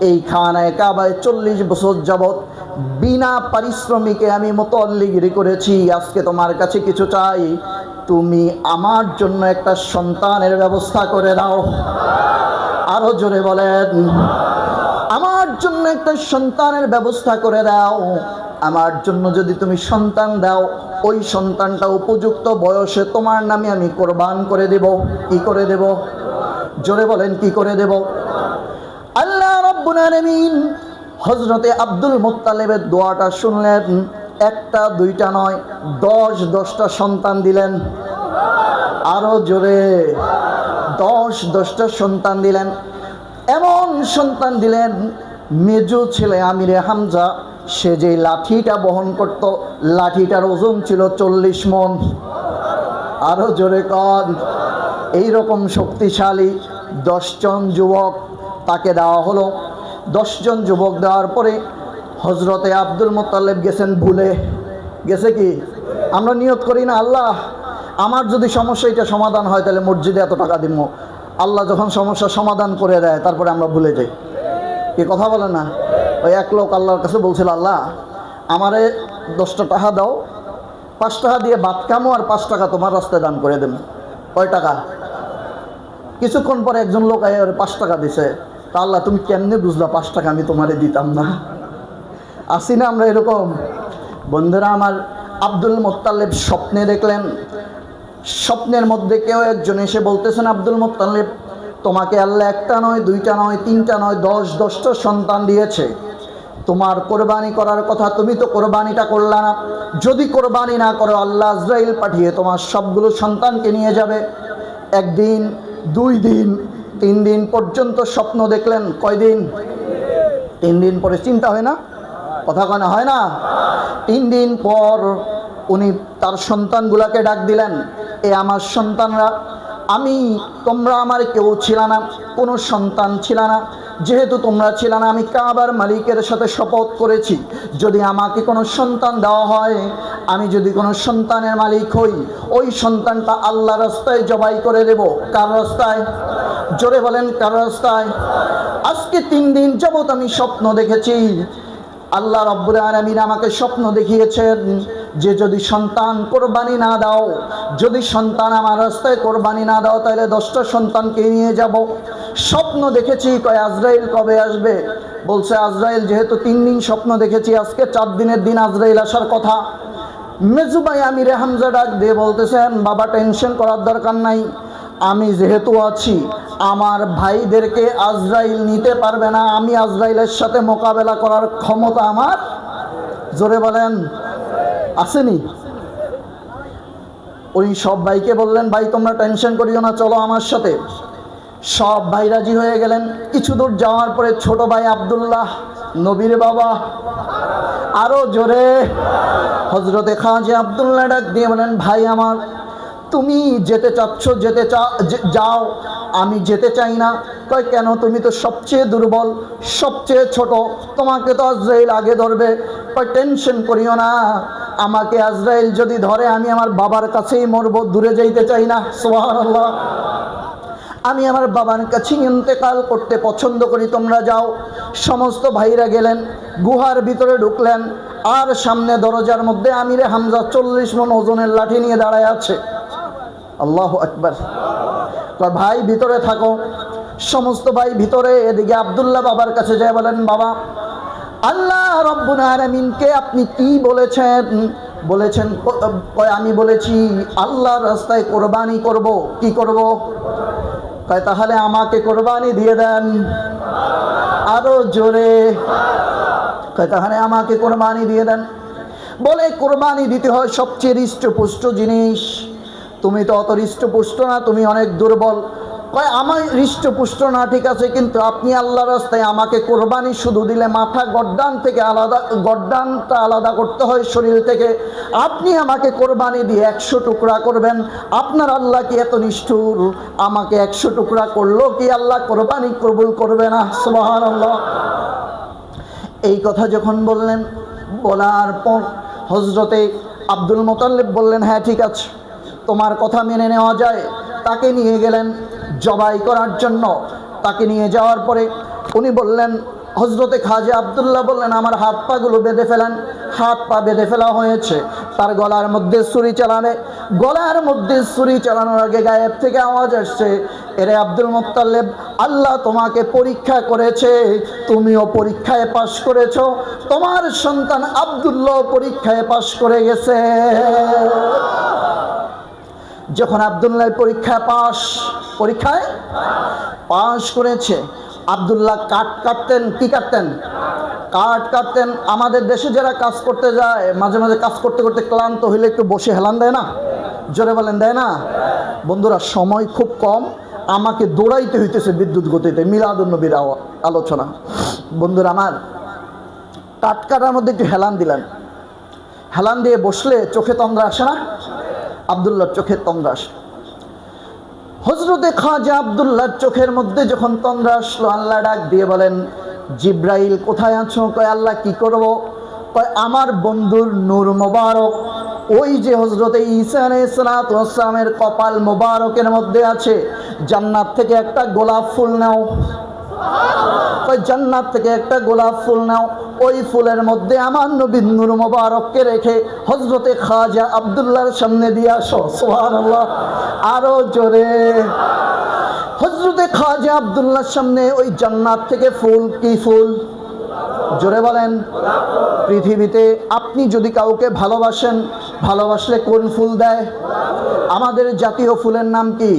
এই খানায়ে কাবায় 40 বছর যাবৎ বিনা পারিশ্রমিকে আমি মোতাল্লিগিরি করেছি। আজকে তোমার কাছে কিছু চাই, তুমি আমার জন্য একটা সন্তানের ব্যবস্থা করে দাও। আরো জোরে বলেন, আমার জন্য একটা সন্তানের ব্যবস্থা করে দাও। আমার জন্য যদি তুমি সন্তান দাও, ওই সন্তানটা উপযুক্ত বয়সে তোমার নামে আমি কোরবান করে দেব। কি করে দেব? জোরে বলেন, কি করে দেব? আল্লাহ রাব্বুল আলামিন হযরতে আব্দুল মুত্তালিবের দোয়াটা শুনলেন। একটা দুইটা নয়, 10টা সন্তান দিলেন। আরো জোরে, 10টা সন্তান দিলেন। এমন সন্তান দিলেন, মেজো ছেলে আমিরে হামজা, সে যে লাঠিটা বহন করত, লাঠিটার ওজন ছিল 40 মণ। আরো জোরে কন, এইরকম শক্তিশালী 10 জন যুবক তাকে দেওয়া হলো। 10 জন যুবক দেওয়ার পরে হজরতে আব্দুল মুত্তালিব গেছেন ভুলে। গেছে কি? আমরা নিয়ত করি না, আল্লাহ আমার যদি সমস্যা এটা সমাধান হয় তাহলে মসজিদে এত টাকা দিব। আল্লাহ যখন সমস্যার সমাধান করে দেয় তারপরে আমরা ভুলে যাই। কি কথা বলে না? ওই এক লোক আল্লাহর কাছে বলছিল, আল্লাহ আমারে 10টা টাকা দাও, 5 টাকা দিয়ে ভাত খামো আর 5 টাকা তোমার রাস্তায় দান করে দেবো। কয় টাকা? কিছুক্ষণ পরে একজন লোক আয় 5 টাকা দিছে। তা আল্লাহ তুমি কেমনে বুঝলা 5 টাকা আমি তোমারে দিতাম না? আসি না আমরা এরকম? বন্ধুরা আমার, আব্দুল মুত্তালিব স্বপ্নে দেখলেন, স্বপ্নের মধ্যে কেউ একজন এসে বলতেছেন, আব্দুল মুত্তালিব, তোমাকে আল্লাহ 1টা নয় 2টা নয় 3টা নয় 10টা সন্তান দিয়েছে। তোমার কোরবানি করার কথা, তুমি তো কোরবানিটা করলা না। যদি কোরবানি না করো, আল্লাহ আজরাইল পাঠিয়ে তোমার সবগুলো সন্তানকে নিয়ে যাবে। 1 দিন 2 দিন 3 দিন পর্যন্ত স্বপ্ন দেখলেন। কয়দিন? 3 দিন পরে চিন্তা হয় না? কথা কেন হয় না? 3 দিন পর উনি তার সন্তানগুলাকে ডাক দিলেন, এ আমার সন্তানরা, তোমরা আমার কেউ ছিল না, কোনো সন্তান ছিল না। যেহেতু তোমরা ছিল না, আমি কাবার মালিকের সাথে শপথ করেছি, যদি আমাকে কোনো সন্তান দেওয়া হয়, আমি যদি কোনো সন্তানের মালিক হই, ওই সন্তানটা আল্লাহ রাস্তায় জবাই করে দেব। কার রাস্তায়? জোরে বলেন, কার রাস্তায়? আজকে 3 দিন যাবত আমি স্বপ্ন দেখেছি, আল্লাহ রাব্বুল আলামিন আমাকে স্বপ্ন দেখিয়েছেন যে যদি সন্তান কোরবানি না দাও, যদি সন্তান আমার রাস্তায় কোরবানি না দাও, তাহলে 10টা সন্তানকে নিয়ে যাব। স্বপ্ন দেখেছি। কয় আজরাইল কবে আসবে? বলছে আজরাইল যেহেতু 3 দিন স্বপ্ন দেখেছি, আজকে 4 দিনের দিন আজরাইল আসার কথা। মেজু ভাই আমিরে হামজা ডাক দিয়ে বলতেছেন, বাবা টেনশন করার দরকার নাই, আমি যেহেতু আছি, আমার ভাইদেরকে আজরাইল নিতে পারবে না, আমি আজরাইলের সাথে মোকাবেলা করার ক্ষমতা আমার। জোরে বলেন, আসেনি? উনি সব ভাইকে বললেন, ভাই তোমরা টেনশন করিও না, চলো আমার সাথে। সব ভাই রাজি হয়ে গেলেন। কিছু দূর যাওয়ার পরে ছোট ভাই আব্দুল্লাহ, নবীর বাবা, আরো জোরে, হজরতে খাজা আব্দুল্লাহ ডাক দিয়ে বলেন, ভাই আমার, তুমি যেতে চাচ্ছ যাও, আমি যেতে চাই না। কয় কেন? তুমি তো সবচেয়ে দুর্বল, সবচেয়ে ছোট, তোমাকে তো আজরাইল আগে ধরবে। কয় টেনশন করিও না, আমাকে আজরাইল যদি ধরে আমি আমার বাবার কাছেই মরব, দূরে যাইতে চাই না। সুবহানাল্লাহ। আমি আমার বাবার কাছে ইন্তেকাল করতে পছন্দ করি, তোমরা যাও। সমস্ত ভাইরা গেলেন, গুহার ভিতরে ঢুকলেন, আর সামনে দরজার মধ্যে আমিরে হামজা 40 মণ ওজনের লাঠি নিয়ে দাঁড়ায় আছে। আল্লাহু আকবার। ভাই ভিতরে থাকো। সমস্ত ভাই ভিতরে। এদিকে আব্দুল্লাহ বাবার কাছে যায়, বলেন, বাবা, আল্লাহ রাব্বুল আলামিনকে আপনি কি বলেছেন? বলেছেন, আমি বলেছি আল্লাহর রাস্তায় কোরবানি করব। কি করব? তাই তাহলে আমাকে কোরবানি দিয়ে দেন। আরো জোরে, তাহলে আমাকে কোরবানি দিয়ে দেন। বলে কোরবানি দিতে হয় সবচেয়ে হৃষ্টপুষ্ট জিনিস। তুমি তো অত হৃষ্টপুষ্ট না, তুমি অনেক দুর্বল, কয় আমার হৃষ্টপুষ্ট না ঠিক আছে, কিন্তু আপনি আল্লাহর রাস্তায় আমাকে কোরবানি শুধু দিলে মাথা গর্দানটা আলাদা করতে হয় শরীর থেকে, আপনি আমাকে কোরবানি দিয়ে 100 টুকরা করবেন, আপনার আল্লাহ কি এত নিষ্ঠুর? আমাকে 100 টুকরা করলো কি আল্লাহ কোরবানি কবুল করবে না? সুবহানাল্লাহ। এই কথা যখন বললেন, বলার পর হযরতে আব্দুল মুতাল্লিব বললেন, হ্যাঁ ঠিক আছে, তোমার কথা মেনে নেওয়া যায়। তাকে নিয়ে গেলেন জবাই করার জন্য। তাকে নিয়ে যাওয়ার পরে উনি বললেন, হযরতে খাজা আব্দুল্লাহ বললেন, আমার হাত পাগুলো বেঁধে ফেলেন। হাত পা বেঁধে ফেলা হয়েছে। তার গলার মধ্যে ছুরি চালানোর আগে গায়েব থেকে আওয়াজ আসছে, এরে আব্দুল মুত্তালিব, আল্লাহ তোমাকে পরীক্ষা করেছে, তুমিও পরীক্ষায় পাশ করেছো, তোমার সন্তান আব্দুল্লাহ পরীক্ষায় পাশ করে গেছে। যখন আব্দুল্লাহ পরীক্ষায় পাশ করেছে, আব্দুল্লাহ কাঠ কাটতেন। কি কাটতেন? কাঠ কাটতেন। আমাদের দেশে যারা কাজ করতে যায়, মাঝে মাঝে কাজ করতে করতে ক্লান্ত হইলে একটু বসে হেলান দেয় না? জোরে বলেন, দেয় না? বন্ধুরা, সময় খুব কম, আমাকে দৌড়াইতে হইতেছে বিদ্যুৎ গতিতে। মিলাদুন নবীর আলোচনা। বন্ধুরা আমার, কাঠ কাটার মধ্যে একটু হেলান দিলেন। হেলান দিয়ে বসলে চোখে তন্দ্রা আসে না? আব্দুল্লাহর চোখে তন্দ্রা আসে। হযরতে খাজা আব্দুল্লাহর চোখের মধ্যে যখন তন্দ্রা আসলো, আল্লাহ ডাক দিয়ে বলেন, জিব্রাইল কোথায় আছো? কয় আল্লাহ কি করব? কয় আমার বন্ধুর নূর মোবারক, ওই যে হযরতে ঈসা আলাইহিস সালাতু ওয়াস সালামের কপাল মোবারকের মধ্যে আছে, জান্নাত থেকে একটা গোলাপ ফুল নাও। কয় জান্নাত থেকে একটা গোলাপ ফুল নাও, ওই ফুলের মধ্যে আমার নবীর নূর মোবারককে রেখে হযরতে খাজা আব্দুল্লাহর সামনে দিয়ে আসো। সুবহানাল্লাহ, আরো জোরে। হযরতে খাজা আব্দুল্লাহর সামনে ওই জান্নাত থেকে ফুল। কি ফুল? জোরে বলেন। পৃথিবীতে আপনি যদি কাউকে ভালোবাসেন, ভালোবাসলে কোন ফুল দেয়? আমাদের জাতীয় ফুলের নাম কি?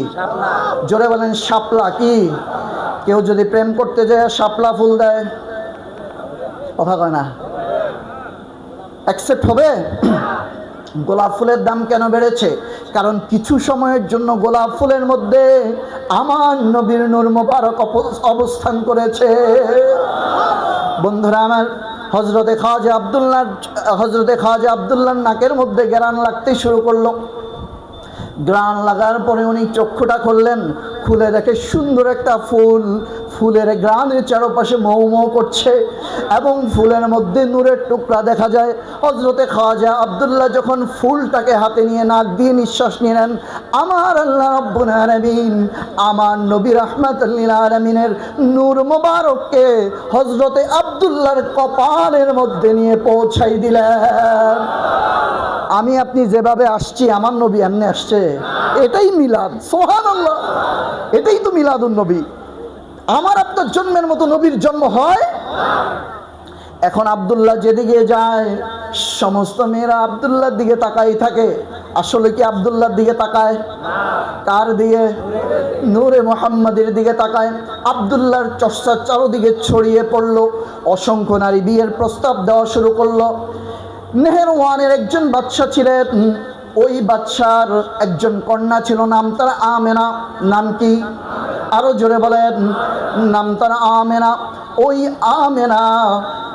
জোরে বলেন। শাপলা। কি? কেউ যদি প্রেম করতে যায় শাপলা ফুল দেয়, কথা কয় না? অ্যাকসেপ্ট হবে? গোলাপ ফুলের দাম কেন বেড়েছে? কারণ কিছু সময়ের জন্য গোলাপ ফুলের মধ্যে আমার নবীর নূর মোবারক অবস্থান করেছে। বন্ধুরা আমার, হযরতে খাজা আব্দুল্লাহর নাকের মধ্যে ঘ্রাণ লাগতে শুরু করলো। ঘ্রাণ লাগার পরে উনি চক্ষুটা খুললেন, খুলে দেখে সুন্দর একটা ফুল, ফুলের ঘ্রাণের চারপাশে মৌ মৌ করছে এবং ফুলের মধ্যে নূরের টুকরা দেখা যায়। হযরতে খাজা আব্দুল্লাহ যখন ফুলটাকে হাতে নিয়ে নাক দিয়ে নিঃশ্বাস নিলেন, আমার আল্লাহ রাব্বুল আলামিন আমার নবী রাহমাতুল লিল আলামিনের নূর মোবারককে হযরতে আব্দুল্লাহর কপালের মধ্যে নিয়ে পৌঁছাই দিলেন। আমি আপনি যেভাবে আসছি, আমার নবী এমনি আসছে। এটাই মিলাদ। সুবহানাল্লাহ, এটাই তো মিলাদুন নবী। আমার আপনার জন্মের মতো নবীর জন্ম হয়। এখন আব্দুল্লাহ যেদিকে যায়, সমস্ত মেয়েরা আব্দুল্লাহর দিকে তাকাই থাকে। আসলে কি আব্দুল্লাহর দিকে তাকায়? কার দিকে? নূরে মুহাম্মাদের দিকে তাকায়। আব্দুল্লাহর চর্চা চারদিকে ছড়িয়ে পড়লো। অসংখ্য নারী বিয়ের প্রস্তাব দেওয়া শুরু করলো। নেহেরওয়ানের একজন বাদশা ছিলেন, ওই বাদশার একজন কন্যা ছিল, নাম তার আমেনা। নাম কি? আরো জোরে বলেন। নাম তার আমেনা। ওই আমেনা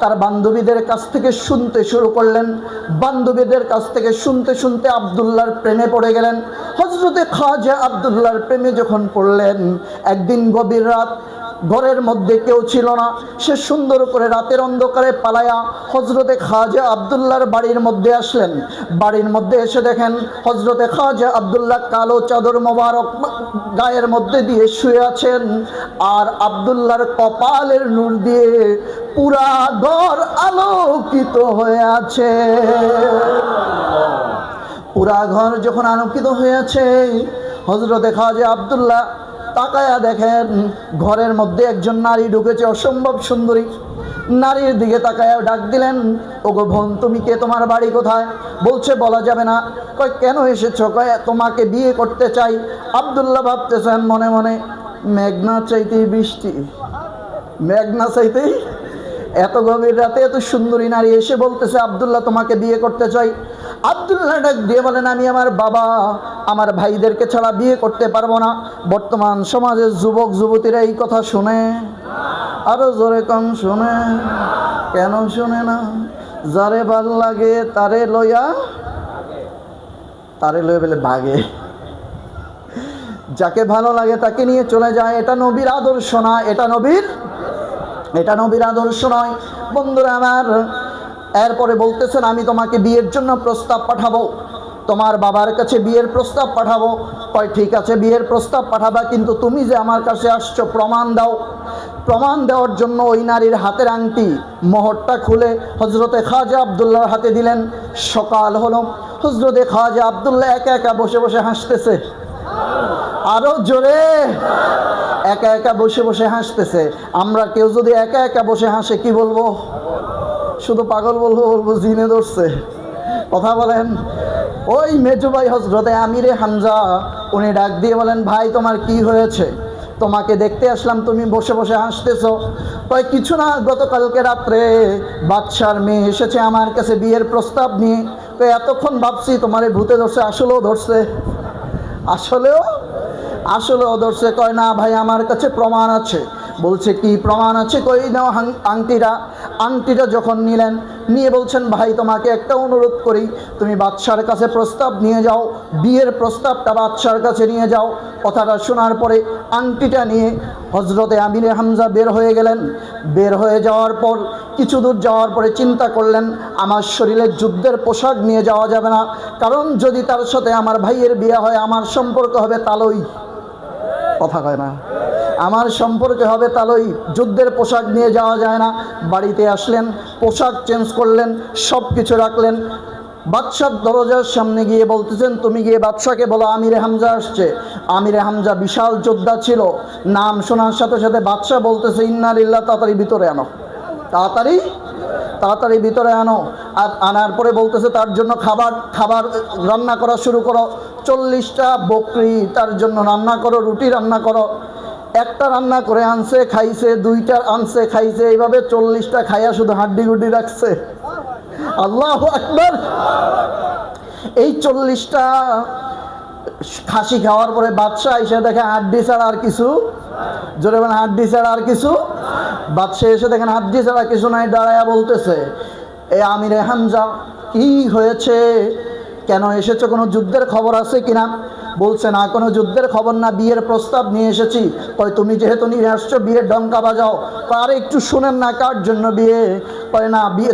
তার বান্ধবীদের কাছ থেকে শুনতে শুরু করলেন। বান্ধবীদের কাছ থেকে শুনতে শুনতে আব্দুল্লাহর প্রেমে পড়ে গেলেন। হযরতে খাজা আব্দুল্লাহর প্রেমে যখন পড়লেন, একদিন গভীর রাত, ঘরের মধ্যে কেউ ছিল না, সে সুন্দর করে রাতের অন্ধকারে পালায়া হযরতে খাজা আব্দুল্লাহর বাড়ির মধ্যে আসলেন। বাড়ির মধ্যে এসে দেখেন হযরতে খাজা আব্দুল্লাহ কালো চাদর মোবারক গায়ের মধ্যে দিয়ে শুয়ে আছেন, আর আব্দুল্লাহর কপালের নূর দিয়ে পুরা ঘর আলোকিত হয়ে আছে। পুরা ঘর যখন আলোকিত হয়ে আছে, হযরতে খাজা আব্দুল্লাহ তাকায়া দেখেন ঘরের মধ্যে একজন নারী ঢুকেছে, অসম্ভব সুন্দরী। নারীর দিকে তাকায়া ডাক দিলেন, ওগো বোন, তুমি কে? তোমার বাড়ি কোথায়? বলছে বলা যাবে না। কয় কেন এসেছো? কয় তোমাকে বিয়ে করতে চাই। আব্দুল্লাহ ভাবতেছেন মনে মনে, মেঘনা চাইতেই বৃষ্টি, মেঘনা চাইতেই এত গভীর রাতে এত সুন্দরী নারী এসে বলতেছে আব্দুল্লাহ তোমাকে বিয়ে করতে চাই। আব্দুল্লাহ ডাক দিয়ে বলেন আমি আমার বাবা আমার ভাইদেরকে ছাড়া বিয়ে করতে পারবো না। বর্তমান সমাজের যুবক যুবতীরা এই কথা শুনে, আরো জোরে কম শুনে, কেন শুনে না? যারে ভাল লাগে তারে লইয়া বলে ভাগে, যাকে ভালো লাগে তাকে নিয়ে চলে যায়। এটা নবীর আদর্শ না, এটা নবীর আদর্শ নয়। বন্ধুরা আমার, এরপরে বলতেছেন আমি তোমাকে বিয়ের জন্য প্রস্তাব পাঠাবো, তোমার বাবার কাছে বিয়ের প্রস্তাব পাঠাবো। কয় ঠিক আছে বিয়ের প্রস্তাব পাঠাবা, কিন্তু তুমি যে আমার কাছে আসছো প্রমাণ দাও। প্রমাণ দেওয়ার জন্য ওই নারীর হাতের আংটি মোহরটা খুলে হজরতে খাজা আব্দুল্লাহর হাতে দিলেন। সকাল হলো, হজরতে খাজা আব্দুল্লাহ একা একা বসে বসে হাসতেছে। আরো জোরে, একা একা বসে বসে হাসতেছে। আমরা কেউ যদি একা একা বসে হাসে কি বলবো? শুধু পাগল বলবো জিনে ধরছে। কথা বলেন। ওই মেজু ভাই হজরতে আমিরে হামজা উনি ডাক দিয়ে বলেন ভাই তোমার কি হয়েছে? তোমাকে দেখতে আসলাম, তুমি বসে বসে হাসতেছো। কয় কিছু না, গতকালকে রাত্রে বাদশার মেয়ে এসেছে আমার কাছে বিয়ের প্রস্তাব নিয়ে। কয় এতক্ষণ ভাবছি তোমারে ভূতে ধরছে, আসলেও ধরছে, আসলেও ধরছে। কয় না ভাই আমার কাছে প্রমাণ আছে। বলছে কি প্রমাণ আছে? কই নাও আংটিটা যখন নিলেন, নিয়ে বলছেন ভাই তোমাকে একটা অনুরোধ করি, তুমি বাদশার কাছে প্রস্তাব নিয়ে যাও, বিয়ের প্রস্তাবটা বাদশার কাছে নিয়ে যাও। কথাটা শোনার পরে আংটিটা নিয়ে হজরতে আমিরে হামজা বের হয়ে গেলেন। বের হয়ে যাওয়ার পর কিছু দূর যাওয়ার পরে চিন্তা করলেন আমার শরীরে যুদ্ধের পোশাক নিয়ে যাওয়া যাবে না, কারণ যদি তার সাথে আমার ভাইয়ের বিয়ে হয় আমার সম্পর্ক হবে তালই। কথা কয় না, আমার সম্পর্কে হবে তালই। যুদ্ধের পোশাক নিয়ে যাওয়া যায় না। বাড়িতে আসলেন, পোশাক চেঞ্জ করলেন, সব কিছু রাখলেন। বাদশার দরজার সামনে গিয়ে বলতেছেন তুমি গিয়ে বাদশাকে বলো আমিরে হামজা আসছে। আমিরে হামজা বিশাল যোদ্ধা ছিল, নাম শোনার সাথে সাথে বাদশা বলতেছে ইন্না লিল্লাহ, তাড়াতাড়ি ভিতরে আনো, তাড়াতাড়ি ভিতরে আনো। আর আনার পরে বলতেছে তার জন্য খাবার রান্না করা শুরু করো। 40টা বকরি তার জন্য রান্না করো, রুটি রান্না করো। একটা রান্না করে আনছে, খাইছে, 2টা আনছে, খাইছে, এইভাবে 40টা খাইয়া শুধু হাড্ডি গুড্ডি রাখছে। আল্লাহু আকবার। এই 40টা খাসি খাওয়ার পরে বাদশাহ এসে দেখে হাড্ডি ছাড়া আর কিছু, জোরে বলেন হাড্ডি ছাড়া আর কিছু। বাদশাহ এসে দেখেন হাড্ডি ছাড়া কিছু নাই, দাঁড়ায়া বলতেছে এ আমিরে হামজা কি হয়েছে, কেন এসেছো, কোনো যুদ্ধের খবর আছে কিনা? বলছে না কোনো যুদ্ধের খবর না, বিয়ের প্রস্তাব নিয়ে এসেছি। কয় তুমি যেহেতু নিয়ে আসছো বিয়ের ডঙ্কা বাজাও। আর একটু শুনেন না কার জন্য বিয়ে? কয় না বিয়ে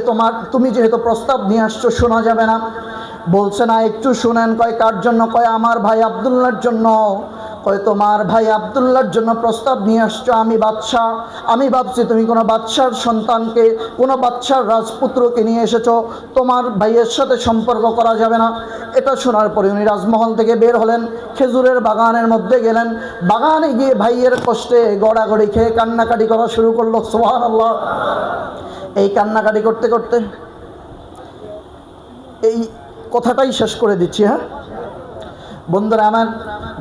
তুমি যেহেতু প্রস্তাব নিয়ে আসছো শোনা যাবে না। বলছে না একটু শুনেন। কয় কার জন্য? কয় আমার ভাই আব্দুল্লাহর জন্য। কয় তোমার ভাই আব্দুল্লাহর জন্য প্রস্তাব নিয়ে আসছো? আমি বাদশাহ, আমি ভাবছি তুমি কোনো বাদশার সন্তানকে, কোনো বাদশার রাজপুত্রকে নিয়ে এসেছো, তোমার ভাইয়ের সাথে সম্পর্ক করা যাবে না। এটা শোনার পরে উনি রাজমহল থেকে বের হলেন, খেজুরের বাগানের মধ্যে গেলেন। বাগানে গিয়ে ভাইয়ের কষ্টে গড়াগড়ি খেয়ে কান্নাকাটি করা শুরু করলো। সুবহানাল্লাহ। এই কান্নাকাটি করতে করতে এই কথাটাই শেষ করে দিচ্ছি। হ্যাঁ বন্ধুরা আমার,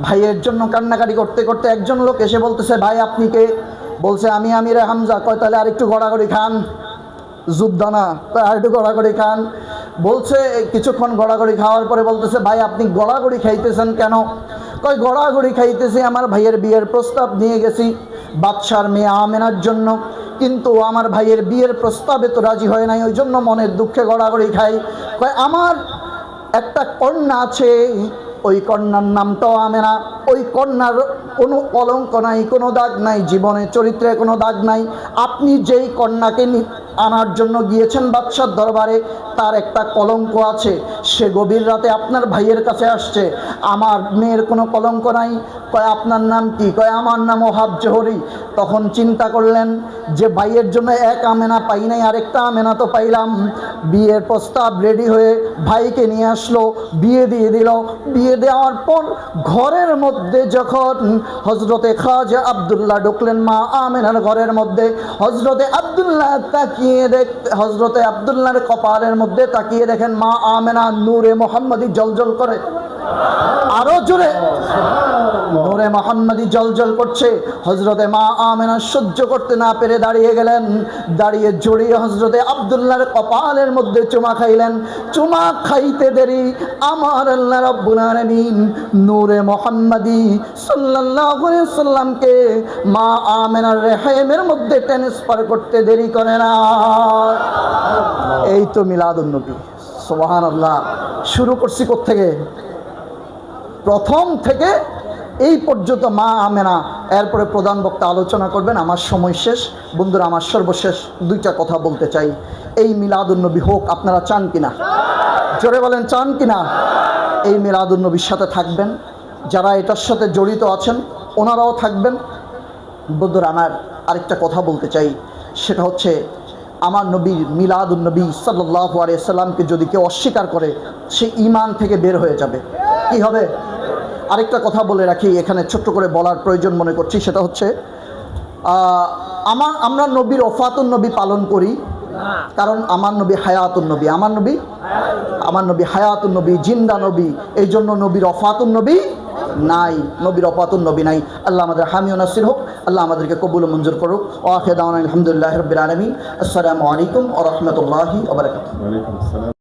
ভাইয়ের জন্য কান্নাকাটি করতে করতে একজন লোক এসে বলতেছে ভাই আপনি কে? বলছে আমি আমিরে হামজা। কয় তাহলে আরেকটু গড়াগড়ি খান। যুদ্ধ না, আরেকটু গড়াগড়ি খান। বলছে কিছুক্ষণ গড়াগড়ি খাওয়ার পরে বলতেছে ভাই আপনি গড়াগড়ি খাইতেছেন কেন? কয় গড়াগড়ি খাইতেছি আমার ভাইয়ের বিয়ের প্রস্তাব নিয়ে গেছি বাদশার মেয়ে আমেনার জন্য, কিন্তু আমার ভাইয়ের বিয়ের প্রস্তাবে তো রাজি হয় নাই, ওই জন্য মনের দুঃখে গড়াগড়ি খাই। কয় আমার একটা কন্যা আছে, ওই কন্যার নামটাও আমেনা। ওই কন্যার কোনো কলঙ্ক নাই, কোনো দাগ নাই, জীবনে চরিত্রে কোনো দাগ নাই। আপনি যেই কন্যাকে আনার জন্য গিয়েছেন বাদশার দরবারে, তার একটা কলঙ্ক আছে। সে গভীর রাতে আপনার ভাইয়ের কাছে আসছে, আমার মেয়ের কোনো কলঙ্ক নাই। কয় আপনার নাম কি? কয় আমার নাম ওহাব জোহরি। তখন চিন্তা করলেন যে ভাইয়ের জন্য এক আমেনা পাই নাই, আরেকটা আমেনা তো পাইলাম। বিয়ের প্রস্তাব রেডি হয়ে ভাইকে নিয়ে আসলো, বিয়ে দিয়ে দিল। বিয়ে দেওয়ার পর ঘরের মধ্যে যখন হজরতে খাজা আব্দুল্লাহ ঢুকলেন মা আমেনার ঘরের মধ্যে, হজরতে আব্দুল্লাহ হজরতে আব্দুল্লাহর কপালের মধ্যে তাকিয়ে দেখেন মা আমেনা নূরে মোহাম্মদী জলজল করে। আরো জোরে নূরে মুহাম্মাদি জলজল করছে। হযরতে মা আমেনা সহ্য করতে না পেরে দাঁড়িয়ে গেলেন, দাঁড়িয়ে জড়িয়ে হযরতে আব্দুল্লাহর কপালের মধ্যে চুমা খাইলেন। চুমা খাইতে দেরি আমার আল্লাহ রাব্বুল আলামিন নূরে মুহাম্মাদি সাল্লাল্লাহু আলাইহি সাল্লামকে মা আমেনার রেহেমের মধ্যে ট্রান্সফার করতে দেরি করে না। এই তো মিলাদুন নবী। সুবহানাল্লাহ। শুরু করছি কোত্থেকে? প্রথম থেকে এই পর্যন্ত মা আমেনা। এরপরে প্রধান বক্তা আলোচনা করবেন। আমার সময় শেষ বন্ধুরা, আমার সর্বশেষ দুইটা কথা বলতে চাই। এই মিলাদুন নবী হোক, আপনারা চান কিনা? জোরে বলেন, চান কিনা? এই মিলাদুন নবীর সাথে থাকবেন, যারা এটার সাথে জড়িত আছেন ওনারাও থাকবেন। বন্ধুরা, আমার আরেকটা কথা বলতে চাই, সেটা হচ্ছে আমার নবীর মিলাদুন নবী সাল্লাল্লাহু আলাইহি সাল্লামকে যদি কেউ অস্বীকার করে সে ঈমান থেকে বের হয়ে যাবে। কি হবে? আরেকটা কথা বলে রাখি, এখানে ছোট্ট করে বলার প্রয়োজন মনে করছি, সেটা হচ্ছে আমরা নবীর ওফাতুন নবী পালন করি, কারণ আমার নবী হায়াতুন নবী। আমার নবী হায়াতুন নবী, জিন্দা নবী। এই জন্য নবীর ওফাতুন নবী নাই, নবীর ওফাতুন নবী নাই। আল্লাহ আমাদের হামি ও নাসির হোক, আল্লাহ আমাদেরকে কবুল ও মঞ্জুর করুক। ওয়া আখিরু দাওয়ানা আলহামদুলিল্লাহি রাব্বিল আলামিন। আসসালামু আলাইকুম ওয়া রাহমাতুল্লাহি ওয়া বারাকাতুহু। ওয়ালাইকুম আসসালাম।